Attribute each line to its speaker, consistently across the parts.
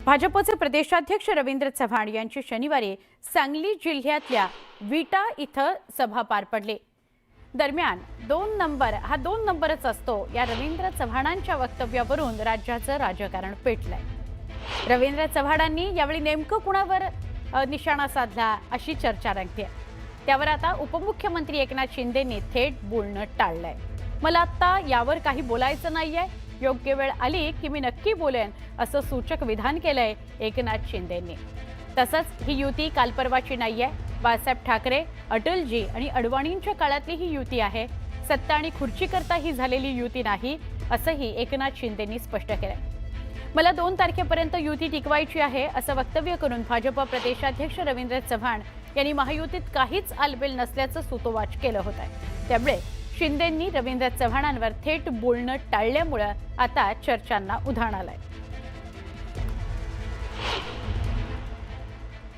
Speaker 1: भाजपचे प्रदेशाध्यक्ष रवींद्र चव्हाण यांची शनिवारी सांगली जिल्ह्यातल्या विटा इथं सभा पार पडली। दरम्यान दोन नंबरच असतो या रवींद्र चव्हाणांच्या वक्तव्यावरून राज्याचं राजकारण पेटलंय। रवींद्र चव्हाणांनी यावेळी नेमकं कुणावर निशाणा साधला अशी चर्चा रंगतेय। त्यावर आता उपमुख्यमंत्री एकनाथ शिंदेंनी थेट बोलणं टाळलंय। मला आता यावर काही बोलायचं नाहीये, योग्य वेळ आली की मी नक्की बोलेन असं सूचक विधान केलंय एकनाथ शिंदेंनी। तसंच ही युती काल परवाची नाहीये, बाळासाहेब ठाकरे, अटलजी आणि अडवाणींच्या काळातली ही युती आहे। सत्ता आणि खुर्चीकरता ही झालेली युती नाही असंही एकनाथ शिंदेंनी स्पष्ट केलंय। मला 2 तारखेपर्यंत युती टिकवायची आहे असं वक्तव्य करून भाजप प्रदेशाध्यक्ष रवींद्र चव्हाण यांनी महायुतीत काहीच आलबेल नसल्याचं सूतोवाच केलं होतं। त्यामुळे शिंदेंनी रवींद्र चव्हाणांवर थेट बोलणं टाळल्यामुळे आता चर्चांना उधाण आलंय।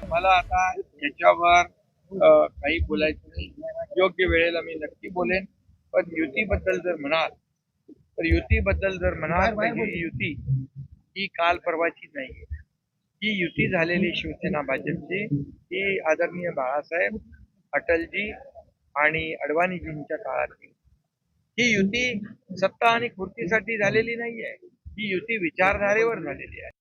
Speaker 2: मला आता याच्यावर काही बोलायचं नाही, योग्य वेळेला मी नक्की बोलेन। पण युतीबद्दल जर म्हणाल तर ही युती ही काल परवाची नाही। ही युती झालेली शिवसेना भाजपची ही आदरणीय बाळासाहेब, अटलजी आणि अडवाणीजींच्या काळातली ही युती सत्ता आणि खुर्चीसाठी झालेली नाहीये। ही युती विचारधारेवर झालेली आहे।